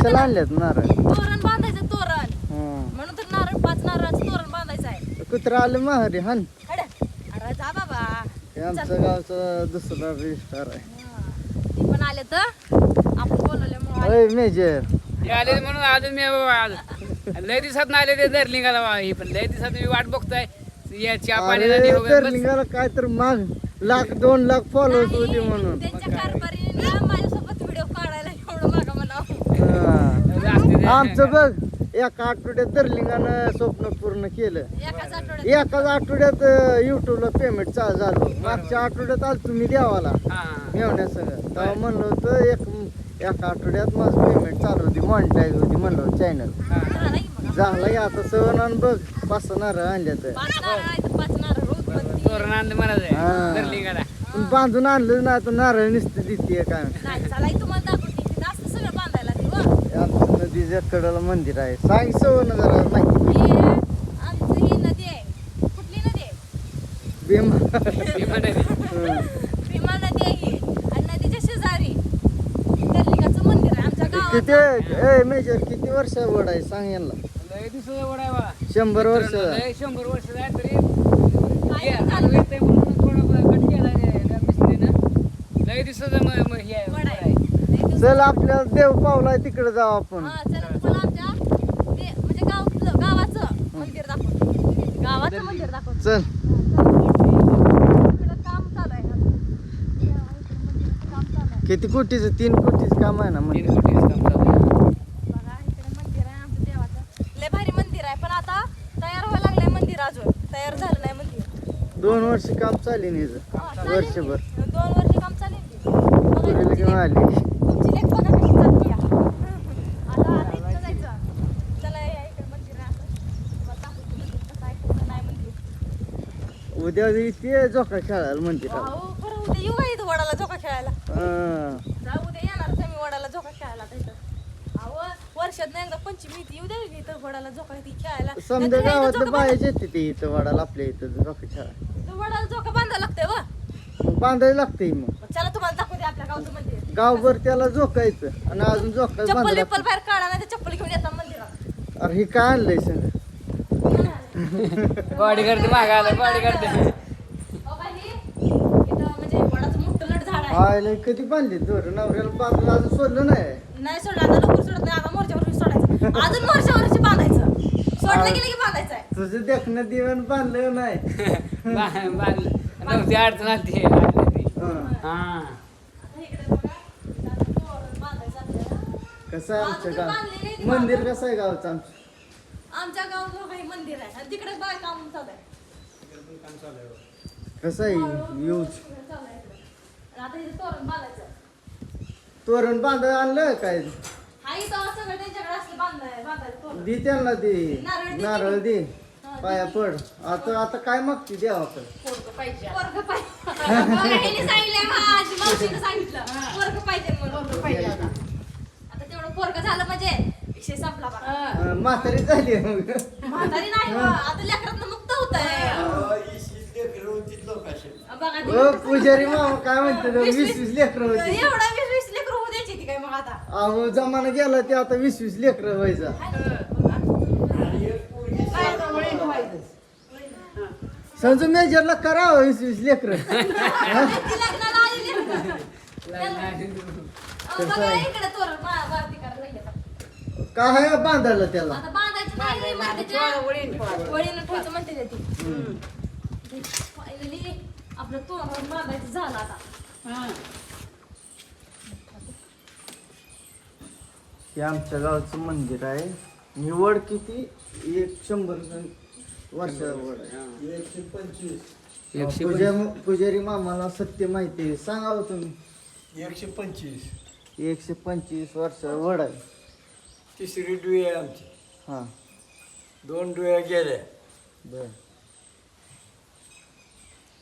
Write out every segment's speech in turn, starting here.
कशाला आणल्यात नारळ तोरण बांधायचं तोरण म्हणून तर नारळ 5 नारळाचं तोरण बांधायचं आहे. कुत्रा आलं माहेरी हान हड. अरे जा बाबा. हे आमचं गावचं दुसरा रजिस्टर आहे. ती पण आले तर आपण बोलवल्यामुळे अय मेजर हे आले म्हणून अजून मी बाबा लय दिवसात नाही आले ते दर्लिंगाला बाबा. हे पण लय दिवसात मी वाट बघतोय या चहा पाण्यासाठी अरे वगैरे बस. तरलिंगाला काय तर माग 1,00,000-2,00,000 फॉलोअर्स होते म्हणून त्यांच्या कारभारीने ना माझ्यासोबत व्हिडिओ काढायला एवढं मागा म्हणावं. हा. असते ते. आमचं बघ एका आठवड्यात तरलिंगानं स्वप्न पूर्ण केलं. एकाच आठवड्यात एकाच आठवड्यात युट्यूबला पेमेंट चालू झालं. मागच्या आठवड्यात आलं तुम्ही द्यावाला हा. मेवण्यासंग तेव्हा म्हणलं होतं एका आठवड्यात माझं पेमेंट चालू होती मॉनिटाईज होती म्हणलं होतं चॅनल झाला की मग. झालं की आता सवनान बघ 5 नारळ आणल्या तर 5 नारळ आहे तर 5 नारळ रोज बंदी. तोरण आणलं मला हा. दर्लिंगाला. पण बांधून आणलं ना तर नारळ नुसतं देते काय नाही चला तुम्हाला दाखवते तिथं असतं सगळं बांधायला ते व. आमचं नदीच्या कडेला मंदिर आहे सांग सवन जरा माहिती हे आमचं ही नदी आहे. कुठली नदी आहे? भीमा हे म्हणाले. भीमा नदी आहे ही. आणि नदीच्या शेजारी दर्लिंगाचं मंदिर आहे आमच्या किती गावात. ए मेजर किती वर्ष वड आहे सांग यांना लय दिवसाचा वडा आहे बा. 100 वर्ष लय 100 वर्ष आहे तरी काय हे झालं? आता येतंय म्हणून थोडं कट केला मिस्त्रीनं. लय दिवसाचं हे आहे, वड वड आहे. आहे. लय दिवस- चल आपल्याला देव पावलाय तिकडे जाऊ आपण हा, चला तुम्हाला आमच्या ते म्हणजे गावाचं मंदिर दाखवतो. गावाचं मंदिर दाखवतो. चल इकडं काम चालू आहे. काम चालू आहे. किती कोटीचं 3 कोटीचं काम आहे ना तीन मंदिर कोटीचं काम चालू आहे. बघा इकडे मंदिर आहे आमच्या देवाचं. लय भारी मंदिर आहे पण आता तयार व्हायला लागलंय मंदिर अजून तयार झालं नाही मंदिर. 2 वर्ष काम चालेल हिचं हा, चालेल की. वर्षभर 2 वर्ष काम चालेल की. बघा, पुरीला तुमची घेऊन लेक- आली तुमची लेक बघा कशी चालते या. आता इथं जायचं. चला या इकडे मंदिर आहे आता. तुम्हाला दाखवतो मंदिर कसं आहे कसं नाही मंदिर. उद्या इथे झोका खेळायला मंदिराला अहो, बरं उद्या येऊ का इथं वडाला झोका खेळायला. हा. जाऊ उद्या येणार तुम्ही वडाला झोका खेळायला आता इथं. अहो वर्षात एकदा पंचमी येते येऊ द्या की इथं वडाला झोका ती खेळायला. समजा नाहीतर इथं गावातलं झोका बायाचे येते ते इथं वाडाला आपल्या इथं झोका खेळायला इथं वडाला झोका बांधायला लागतंय व. मग बांधायला लागते मग चला तुम्हाला दाखवते आपल्या गावचं मंदिर. गावभर त्याला झोकायचं आणि अजून झोका चप्पल बांधायला बिप्पल बाहेर काढा नाही तर चप्पल घेऊन येतात मंदिरात. अरे हे काय आणलंय सगळं बॉडी करते मागायला बॉडी करते. अहो बाई, इथं म्हणजे वडाचं मोठं लट झाड आहे. आयला कधी बांधली दोर नवऱ्याला बांधलं अजून सोडलं नाही नाही सोडलं आता लवकर सोडत नाही आता मोर्चावर सोडायचं. अजून मोर्चावरची बांधायचं. सोडलं गेलं की बांधायचं आहे. तुझं देखणं दिवण बांधलं नाही नव्हती अडचण आली हा. हा. आता इकडे बघा, इथं आता तोरण बांधायचं आपल्याला. कसं आहे आमचं अजून गाव बांधलेलं आहे ते मंदिर कसं आहे गावचं आमचं आमच्या गावात काही मंदिर आहे आणि तिकडे बाय काम चालू आहे. कसं आहे यूज चालू आहे इकडे. आणि आता इथे तोरण बांधायचं. तोरण बांधायला आणलं काय हा इथं सगळं त्यांच्याकडे असलं बांधायचं तोरण. दे त्यांना दे नारळ दे. नारळ दे हा, पाया पड आता आता काय मागते देवाकडे पोरगं पाहिजे. बघा, ह्याने सांगितलंय माझी मावशीने सांगितलं पोरगं पाहिजे म्हणून. आता तेवढं पोरगं झालं म्हणजे विषय संपला बघा. म्हातारी झाली मग म्हातारी नाही हो, आता लेकरातनं मुक्त होत आहे. बघा ओ पुजारी मामा काय म्हणते 20-20 लेकरं होती एवढा 20-20 लेकरं होऊ द्यायची ती काय मग आता. अहो जमाना गेला ते आता 20-20 लेकरं व्हायचा संजू मेजरला करावं 20-20 लेकरं ती लग्नाला आली लेकरं. अहो, बघा इकडे तोरण वरती करायला लागले. काय आहे बांधायला त्याला आता बांधायचं नाही मातीच्या वळीनं ठेवायचं म्हणते ते ती. फायनली आपलं तोरण बांधायचं झालं आता. हे आमच्या गावचं मंदिर आहे ही वड किती 100 वर्षाचा वड आहे 125. पुजारी मामाला सत्य माहिती आहे सांगावं तुम्ही 125 125 वर्षाचा वड आहे तिसरी डुई आहे आमची हा 2 डुया गेल्या बर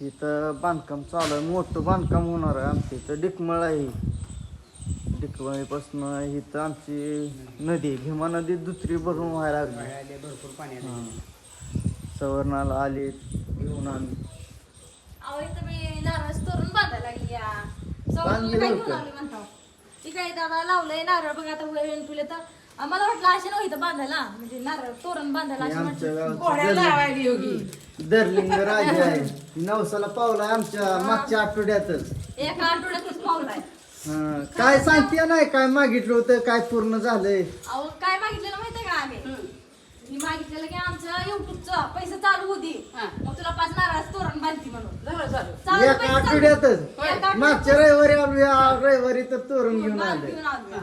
इथं बांधकाम चालू आहे मोठं बांधकाम होणार आहे आमच्या इथं डिकमळ आहे डिकमळीपासून इथं आमची नदी भीमा नदी दुसरी भरून व्हायला लागली भरपूर पाणी आलं. हा. सवर्णाला आले घेऊन आम्ही अहो इथं मी नारळाचं तोरण बांधायला लागली या. बांधली सवय काय लवकर. घेऊन आली म्हणता. ती काय दादा लावलंय नारळ बघ आता वेळ तुले तर आम्हाला वाटलं असे नव्हतं बांधायला म्हणजे नारळ तोरण बांधायला हे असे आमच्या म्हटलं घोड्या लावायला योगी दरलिंग राजा आहे नवसाला पावला आमच्या मागच्या आठवड्यातच एका आठवड्यातच पावलाय हा, काय सांगते नाही काय मागितलं होतं काय पूर्ण झालंय अहो काय मागितलेलं माहितीये का आम्ही मी मागितलेलं की आमचं युट्यूबचं पैसे चालू होती हा. मग तुला 5 नारळाचं तोरण बांधती म्हणून झालं चालू चालू एका पैसे चालू. आठवड्यातच एका मागच्या रविवारी आलो या रविवारी तर तोरण घेऊन बांध आले घेऊन आलो.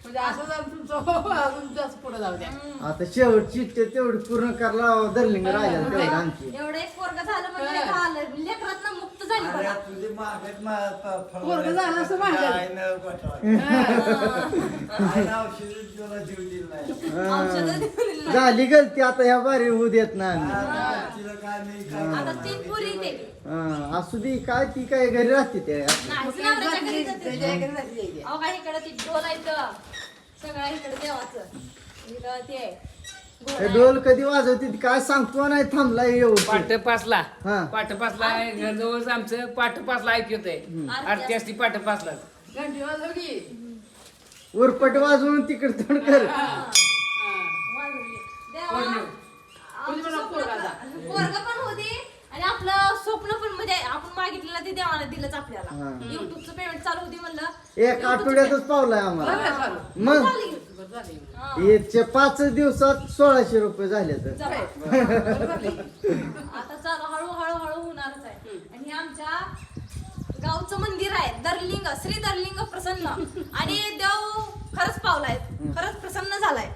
म्हणजे असं जर तुमचं अजून जास्त पुढे जाऊ द्या आता शेवटची इच्छा तेवढी पूर्ण करायला दरलिंग राजा तेवढी आमची एवढं एक पोरग झालं म्हणजे झालं लेकरात मुक्त झाली अरे बघा. तुझे मागत पोरगं झालं असं मागं. तुला जीव दिला नाही औषधं दिली नाही. झाली गलती आता ह्या बारी होऊ देत नाही आम्ही. तिला काय नाही काय आता 3 पुरी ते असू दे काय ती काय घरी राहते ते नाही नवऱ्याच्या घरी जाते. त्याच्या इकडे जाते त्याच्या. अहो काय इकडं ती ढोल आहे इथं. सगळं इकडे देवाचं इकडं ते हे घोडा आहे. ढोल कधी वाजवते ती काय सांगतो नाही थांबला येऊ पाठ पाचला हा. पाठ पाचला जवळ आमचं पाठ पाचला ऐकत आहे आरती असती पाठ पाचला घंटी वाजव की. उरपट वाजवून तिकडे तोंड कर वाजवली. देवा, आमचं स्वप्न- पोरगं पण होती आणि आपलं स्वप्न पण म्हणजे आपण मागितलेलं ते देवाला दिलंच आपल्याला हा. युट्यूबचं पेमेंट चालू होती म्हणलं एक आठवड्यातच पावलाय आम्हाला झालं चालू. मग झाली. बरं झालं. हा. याचे 5 दिवसात 1600 रुपये झाले तर चला. बरं झालं. आता चालू हळूहळू होणारच आहे आणि हे आमच्या गावचं मंदिर आहे दरलिंग श्री दरलिंग प्रसन्न आणि देव खरंच पावलाय खरंच प्रसन्न झालाय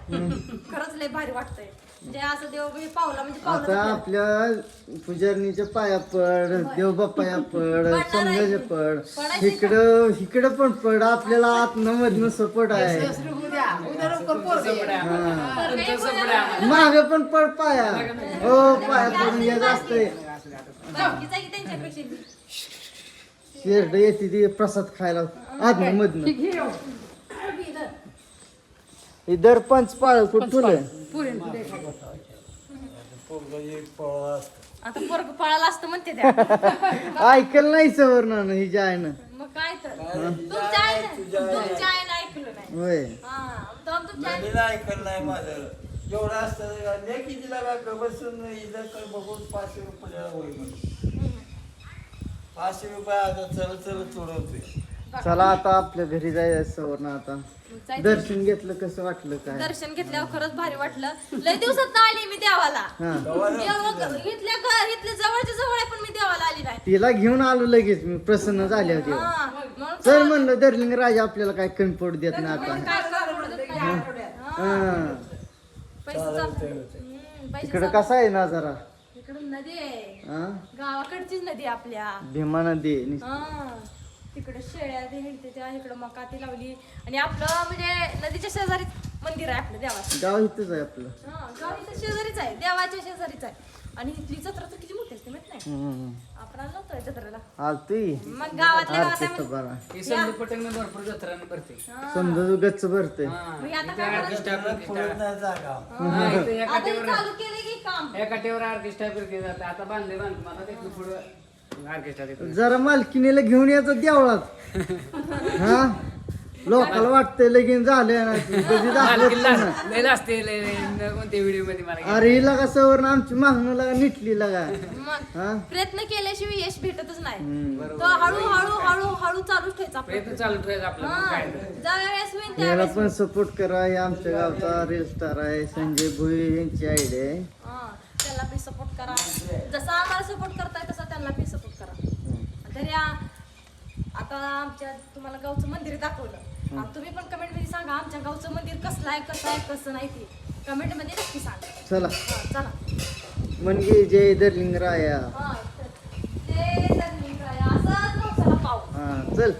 खरंच लय भारी वाटतंय म्हणजे असं देव बी पावला म्हणजे आता पावला आपल्या पुजारणीच्या पाया पड देवबापाया पड पडणार समजाचे आहे. पड पडायचं इकडं पण पड आपल्याला आतमधनं सपोर्ट आहे सासरी उद्या उद्या लवकर पोरगं ये. तुमचं सपडं आहे. मागे पण पड पाया हो पाया पडून येत असतंय बाकीचा की त्यांच्यापेक्षा शेरड येते ती प्रसाद खायला आतमधनं घे येऊ. हे दर पंच पाळ कुठं तुला पुरीन पुढे खा. पोरगं एक पळा असतं. आता पोरग पळाला असतं म्हणते त्या ऐकलं नाही सवरणानं हिच्या आईनं मग काय तर तुमच्या आईनं ऐकलं नाही होय हा तुमच्या आईनं नदीला ऐकलं नाही माझं एवढं असतं लेखी तिला का बसून इथं बघून 500 रुपये होईल म्हणून 500 रुपये आता चल चढवतोय चला आता आपल्या घरी जायचं सवर्ण आता जायचं. दर्शन घेतलं कसं वाटलं काय दर्शन घेतल्यावर खरंच भारी वाटलं लय दिवसात आली मी देवाला हा इथल्या जवळच्या जवळ आहे पण मी देवाला आली नाही तिला घेऊन आलो लगेच मी प्रसन्न झाले होते हा, म्हणून चल म्हणलं दर्लिंग राजा आपल्याला काय कमी पडू देत नाही मग आता काय करावं? या आठवड्यात. हा. पैसे पैसे इकडं कसा आहे ना जरा इकडं नदी आहे हा गावाकडचीच नदी आहे आपल्या भीमा नदी हा तिकडे शेळ्या ते हिंडते त्या इकडं मका ती लावली आणि आपलं म्हणजे नदीच्या शेजारी मंदिर आहे आपलं देवाचं गाव इथंच आहे आपलं हा गाव इथं शेजारीच आहे देवाच्या शेजारीच आहे आणि इथली जत्रा तर किती मोठी असते माहित नाही हम्म. आपण आलो नव्हतो जत्रेला आलतोय मग गावातल्या गावात आरतीचं आहे बरा ही समजा पटंग भरपूर जत्राने भरते समजा गच्च भरते हा. मग आता इथे काय ऑर्केस्ट्रा पुढं नाही जागा हा, इथे एका आता हे टेवर चालू केले की काम एका टेवर ऑर्केस्ट्रा फिरते जाते आता बांधले मला ते पुढं ऑर्केस्ट्रा देतो जरा मालकिनीला घेऊन यायचं देवळात हा लोकाला वाटतंय लगीन झालं ना कधी दाखवत नाही. लय असते कोणत्या व्हिडिओ मध्ये मला अरे हिला कसं वरून आमची मागणं लागा निटली लागा मग हा प्रयत्न केल्याशिवाय यश भेटतच नाही हम्म. तो हळू चालूच ठेवायचा आपण. प्रयत्न चालू ठेवायचा आपला मग हा काय तर. ज्या वेळेस होईल याला त्यावेळेस पण सपोर्ट करा हे आमच्या गावचा रील स्टार आहे संजय भुई यांची आयडिया आहे हा, त्याला बी सपोर्ट करा जसा आम्हाला सपोर्ट करताय तसा त्यांना बी सपोर्ट करा तरी आता आमच्या तुम्हाला गावचं मंदिर दाखवलं आता तुम्ही पण कमेंट मध्ये सांगा आमच्या गावचं मंदिर कसं आहे कसं नाही ते कमेंट मध्ये नक्की सांगा चला हा, चला म्हणजे जय दर्लिंग राया हा ते तर असंच नवसाला पाहू हा चल